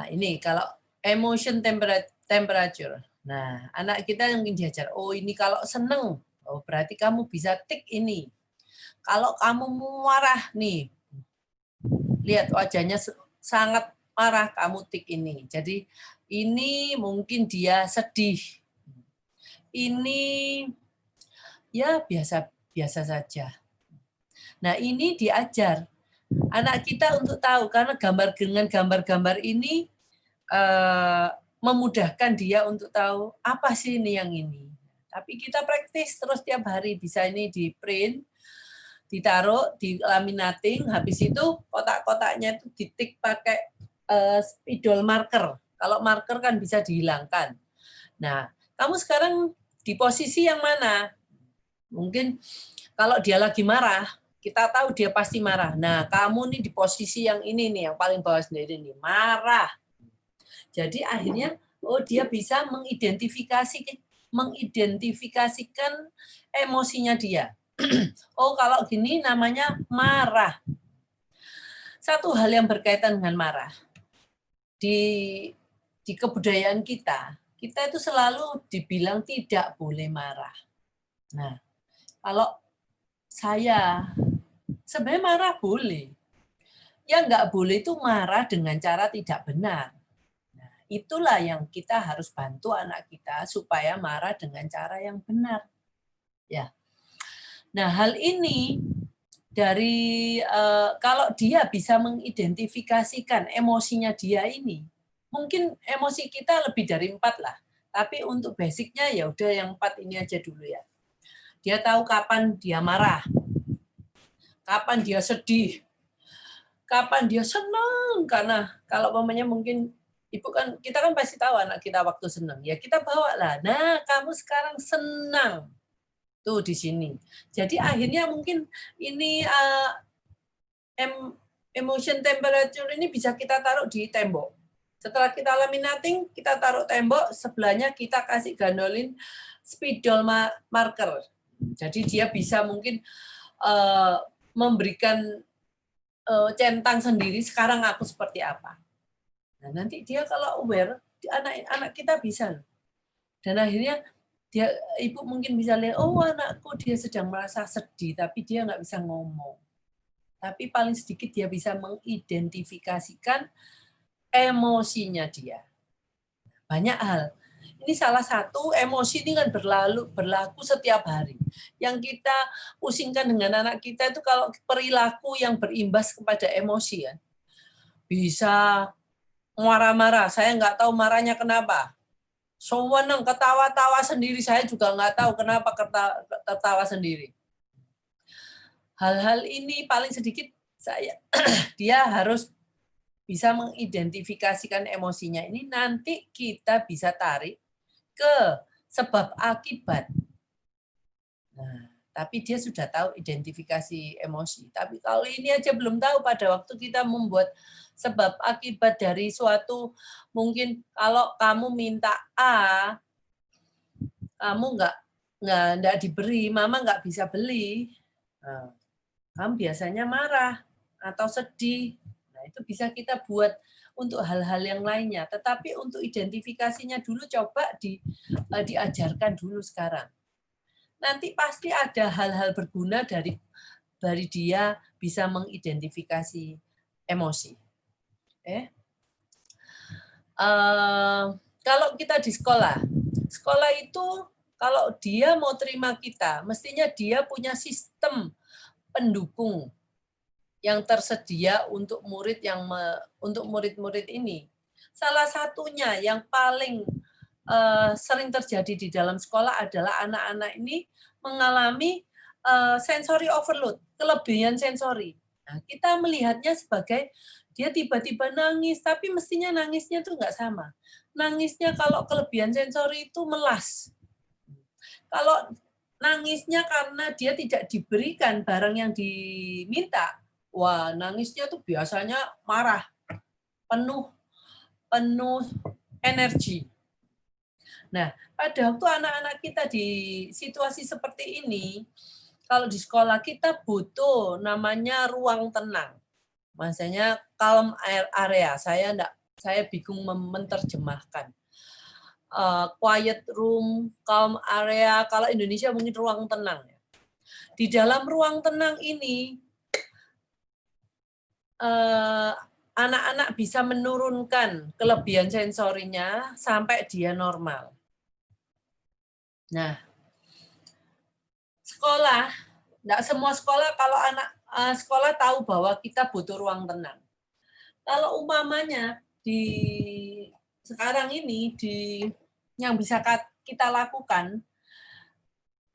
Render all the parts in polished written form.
Ini kalau emotion temperature. Nah, anak kita yang mungkin diajar, oh ini kalau seneng, oh berarti kamu bisa tik ini. Kalau kamu marah nih, lihat wajahnya sangat marah, kamu tik ini. Jadi ini mungkin dia sedih. Ini ya biasa biasa saja. Nah, ini diajar anak kita untuk tahu karena dengan gambar-gambar ini memudahkan dia untuk tahu apa sih ini yang ini. Tapi kita praktis terus tiap hari, bisa ini di print, ditaruh di laminating, habis itu kotak-kotaknya itu ditik pakai spidol marker. Kalau marker kan bisa dihilangkan. Nah, kamu sekarang di posisi yang mana? Mungkin kalau dia lagi marah, kita tahu dia pasti marah. Nah, kamu nih di posisi yang ini nih, yang paling bawah sendiri nih, marah. Jadi akhirnya, oh dia bisa mengidentifikasikan emosinya dia. Oh kalau gini namanya marah. Satu hal yang berkaitan dengan marah. Di kebudayaan kita itu selalu dibilang tidak boleh marah. Nah, kalau saya sebenarnya marah boleh. Yang nggak boleh itu marah dengan cara tidak benar. Nah, itulah yang kita harus bantu anak kita supaya marah dengan cara yang benar. Ya. Nah, hal ini dari kalau dia bisa mengidentifikasikan emosinya dia ini, mungkin emosi kita lebih dari 4 lah. Tapi untuk basicnya ya udah yang 4 ini aja dulu ya. Dia tahu kapan dia marah, kapan dia sedih, kapan dia senang, karena kalau mamanya mungkin ibu kan, kita kan pasti tahu anak kita waktu senang, ya kita bawa lah. Nah, kamu sekarang senang tuh di sini. Jadi akhirnya mungkin ini emotion temperature ini bisa kita taruh di tembok. Setelah kita laminating, kita taruh tembok, sebelahnya kita kasih ganolin spidol marker. Jadi dia bisa mungkin memberikan centang sendiri, sekarang aku seperti apa. Nah, nanti dia kalau aware, anak-anak kita bisa. Dan akhirnya dia, ibu mungkin bisa lihat, oh anakku dia sedang merasa sedih, tapi dia nggak bisa ngomong. Tapi paling sedikit dia bisa mengidentifikasikan emosinya dia. Banyak hal. Ini salah satu, emosi ini kan berlaku setiap hari. Yang kita pusingkan dengan anak kita itu kalau perilaku yang berimbas kepada emosi ya. Bisa marah-marah, saya nggak tahu marahnya kenapa. Seneng, ketawa-tawa sendiri, saya juga nggak tahu kenapa ketawa sendiri. Hal-hal ini paling sedikit saya dia harus bisa mengidentifikasikan emosinya ini, nanti kita bisa tarik ke sebab akibat. Nah, tapi dia sudah tahu identifikasi emosi. Tapi kalau ini aja belum tahu pada waktu kita membuat sebab akibat dari suatu, mungkin kalau kamu minta A, kamu nggak diberi, mama nggak bisa beli. Nah, kamu biasanya marah atau sedih. Nah, itu bisa kita buat untuk hal-hal yang lainnya. Tetapi untuk identifikasinya dulu coba diajarkan dulu sekarang. Nanti pasti ada hal-hal berguna dari dia bisa mengidentifikasi emosi. Kalau kita di sekolah itu kalau dia mau terima kita, mestinya dia punya sistem pendukung yang tersedia untuk murid-murid ini. Salah satunya yang paling sering terjadi di dalam sekolah adalah anak-anak ini mengalami sensory overload, kelebihan sensori. Nah, kita melihatnya sebagai dia tiba-tiba nangis, tapi mestinya nangisnya itu nggak sama. Nangisnya kalau kelebihan sensori itu melas. Kalau nangisnya karena dia tidak diberikan barang yang diminta, wah nangisnya tuh biasanya marah, penuh energi. Nah, pada waktu anak-anak kita di situasi seperti ini, kalau di sekolah kita butuh namanya ruang tenang. Maksudnya calm area. Saya Saya bingung menerjemahkan. Quiet room, calm area, kalau Indonesia mungkin ruang tenang. Di dalam ruang tenang ini, anak-anak bisa menurunkan kelebihan sensorinya sampai dia normal. Nah, sekolah, enggak semua sekolah, kalau anak sekolah tahu bahwa kita butuh ruang tenang. Kalau umpamanya sekarang ini yang bisa kita lakukan,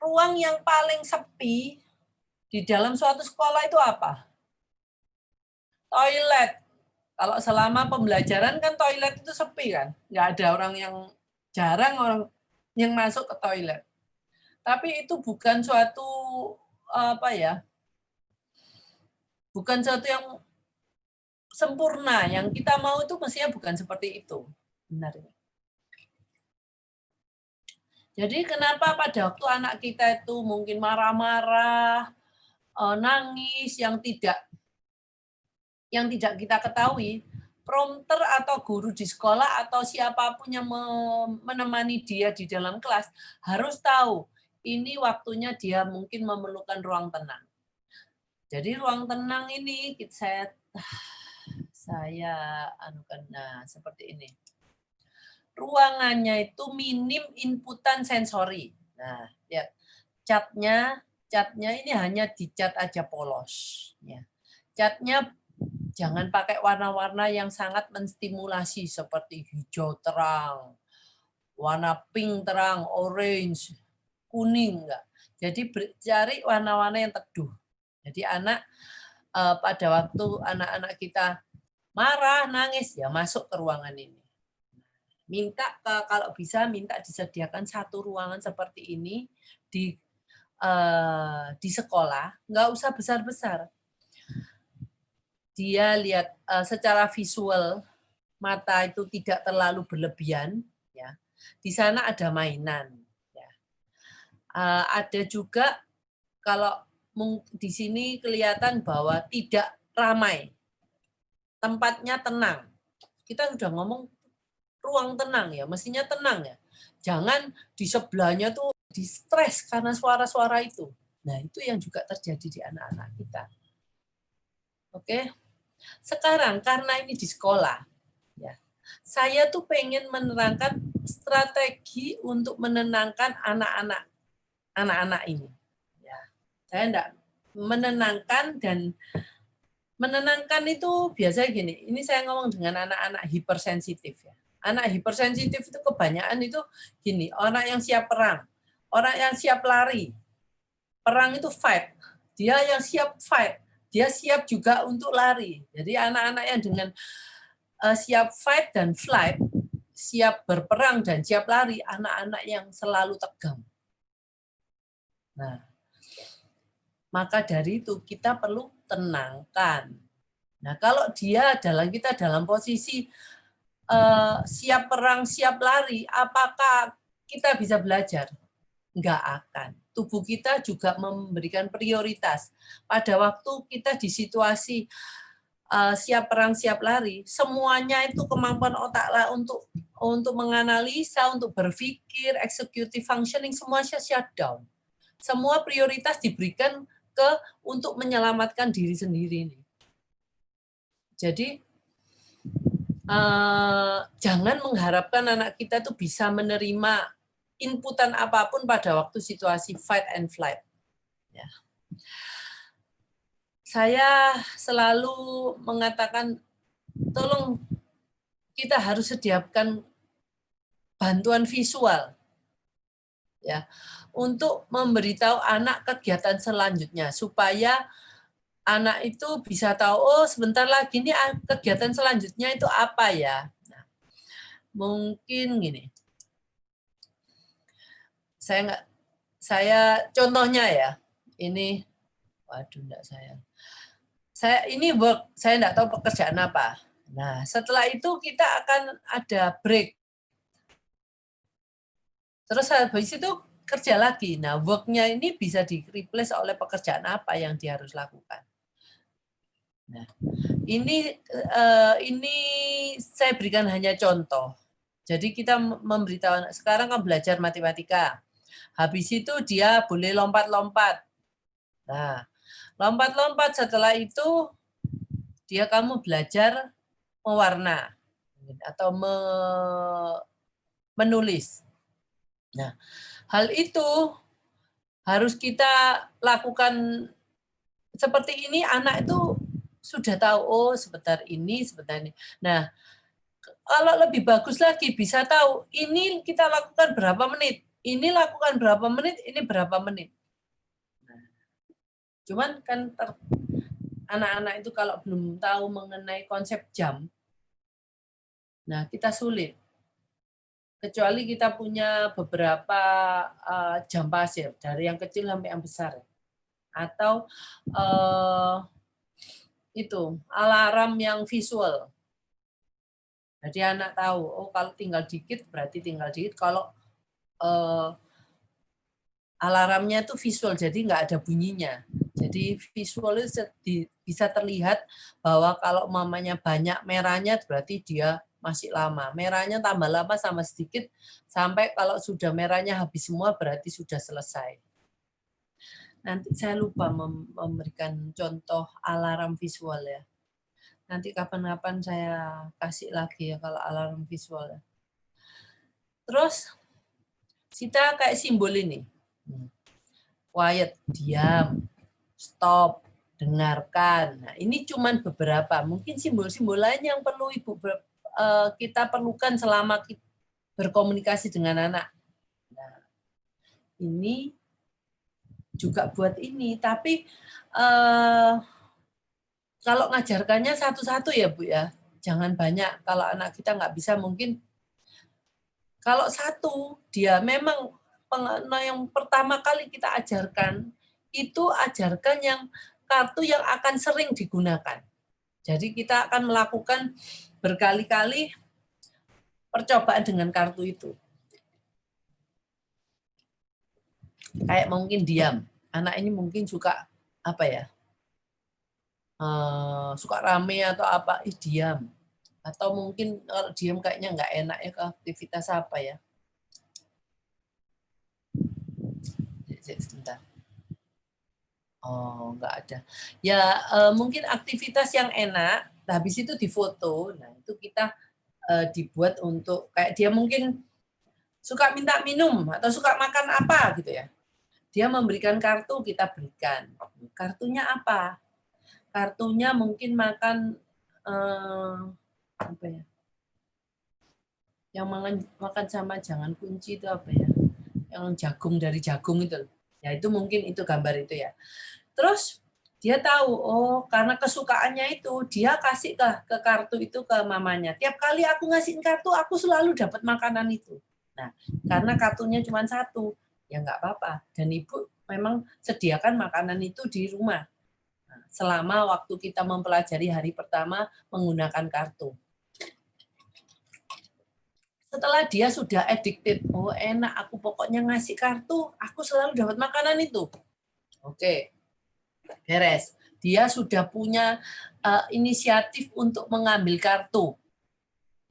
ruang yang paling sepi di dalam suatu sekolah itu apa? Toilet. Kalau selama pembelajaran kan toilet itu sepi kan, nggak ada jarang orang yang masuk ke toilet. Tapi itu bukan suatu bukan suatu yang sempurna. Yang kita mau itu mestinya bukan seperti itu. Benar. Jadi kenapa pada waktu anak kita itu mungkin marah-marah, nangis yang tidak kita ketahui, prompter atau guru di sekolah atau siapapun yang menemani dia di dalam kelas harus tahu ini waktunya dia mungkin memerlukan ruang tenang. Jadi ruang tenang ini saya anukan, nah seperti ini. Ruangannya itu minim inputan sensori. Nah, lihat catnya ini hanya dicat aja polos. Ya. Catnya jangan pakai warna-warna yang sangat menstimulasi seperti hijau terang, warna pink terang, orange, kuning enggak. Jadi cari warna-warna yang teduh. Jadi pada waktu anak-anak kita marah, nangis, ya masuk ke ruangan ini. Kalau bisa minta disediakan satu ruangan seperti ini di sekolah, nggak usah besar-besar. Dia lihat secara visual, mata itu tidak terlalu berlebihan, ya. Di sana ada mainan, ya. Ada juga kalau di sini kelihatan bahwa tidak ramai, tempatnya tenang. Kita sudah ngomong ruang tenang ya, mestinya tenang ya. Jangan di sebelahnya tuh di stres karena suara-suara itu. Nah, itu yang juga terjadi di anak-anak kita. Oke. Sekarang karena ini di sekolah, ya. Saya tuh pengen menerangkan strategi untuk menenangkan anak-anak ini. Ya. Saya enggak menenangkan itu biasanya gini. Ini saya ngomong dengan anak-anak hipersensitif ya. Anak hipersensitif itu kebanyakan itu gini, orang yang siap perang, orang yang siap lari. Perang itu fight. Dia yang siap fight, dia siap juga untuk lari. Jadi anak-anak yang dengan siap fight dan flight, siap berperang dan siap lari, anak-anak yang selalu tegang. Nah, maka dari itu kita perlu tenangkan. Nah, kalau kita dalam posisi siap perang, siap lari, apakah kita bisa belajar? Enggak akan. Tubuh kita juga memberikan prioritas. Pada waktu kita di situasi siap perang, siap lari, semuanya itu kemampuan otak untuk menganalisa, untuk berpikir, executive functioning, semuanya shutdown. Semua prioritas diberikan untuk menyelamatkan diri sendiri. Jadi, jangan mengharapkan anak kita tuh bisa menerima inputan apapun pada waktu situasi fight and flight. Ya. Saya selalu mengatakan, tolong kita harus sediakan bantuan visual, ya, untuk memberitahu anak kegiatan selanjutnya supaya anak itu bisa tahu, oh sebentar lagi ini kegiatan selanjutnya itu apa ya. Nah, mungkin gini, saya contohnya ya, ini, waduh enggak saya ini work, saya enggak tahu pekerjaan apa. Nah setelah itu kita akan ada break. Terus habis itu kerja lagi. Nah work-nya ini bisa di-replace oleh pekerjaan apa yang dia harus lakukan. Nah, ini saya berikan hanya contoh. Jadi kita memberitahu sekarang kan belajar matematika. Habis itu dia boleh lompat-lompat. Nah, lompat-lompat setelah itu kamu belajar mewarna atau menulis. Nah, hal itu harus kita lakukan seperti ini. Anak itu sudah tahu, oh sebentar ini. Nah, kalau lebih bagus lagi bisa tahu ini kita lakukan berapa menit, ini lakukan berapa menit, ini berapa menit. Nah, cuman kan anak-anak itu kalau belum tahu mengenai konsep jam, nah kita sulit. Kecuali kita punya beberapa jam pasir dari yang kecil sampai yang besar, atau itu alarm yang visual. Jadi anak tahu, oh kalau tinggal dikit berarti tinggal dikit. Kalau alarmnya itu visual, jadi nggak ada bunyinya. Jadi visual itu bisa terlihat bahwa kalau mamanya banyak merahnya berarti dia masih lama. Merahnya tambah lama sama sedikit, sampai kalau sudah merahnya habis semua berarti sudah selesai. Nanti saya lupa memberikan contoh alarm visual ya. Nanti kapan-kapan saya kasih lagi ya kalau alarm visual. Terus kita kayak simbol ini. Quiet, diam. Stop, dengarkan. Nah, ini cuman beberapa. Mungkin simbol-simbol lain yang perlu kita perlukan selama kita berkomunikasi dengan anak. Nah, ini juga buat ini. Tapi kalau ngajarkannya satu-satu ya Bu ya, jangan banyak. Kalau anak kita nggak bisa, mungkin kalau satu dia memang yang pertama kali kita ajarkan itu ajarkan yang kartu yang akan sering digunakan. Jadi kita akan melakukan berkali-kali percobaan dengan kartu itu. Kayak mungkin diam. Anak ini mungkin suka apa ya? Suka rame atau apa, diam. Atau mungkin kalau diam kayaknya nggak enak ya, ke aktivitas apa ya. Sebentar. Oh, nggak ada. Ya mungkin aktivitas yang enak, habis itu difoto. Nah, itu kita dibuat untuk kayak dia mungkin suka minta minum atau suka makan apa gitu ya. Dia memberikan kartu, kita berikan. Kartunya apa? Kartunya mungkin makan apa ya? Yang makan sama jangan kunci itu apa ya? Yang jagung dari jagung itu. Ya itu mungkin itu gambar itu ya. Terus dia tahu, oh karena kesukaannya itu dia kasih ke kartu itu ke mamanya. Tiap kali aku ngasihin kartu, aku selalu dapat makanan itu. Nah, karena kartunya cuma satu, ya nggak apa-apa. Dan ibu memang sediakan makanan itu di rumah. Nah, selama waktu kita mempelajari hari pertama menggunakan kartu. Setelah dia sudah addicted, oh enak, aku pokoknya ngasih kartu, aku selalu dapat makanan itu. Oke, beres. Dia sudah punya inisiatif untuk mengambil kartu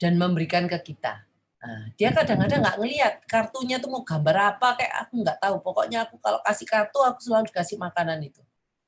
dan memberikan ke kita. Nah, dia kadang-kadang nggak ngelihat kartunya tuh mau gambar apa, kayak aku nggak tahu. Pokoknya aku kalau kasih kartu, aku selalu dikasih makanan itu.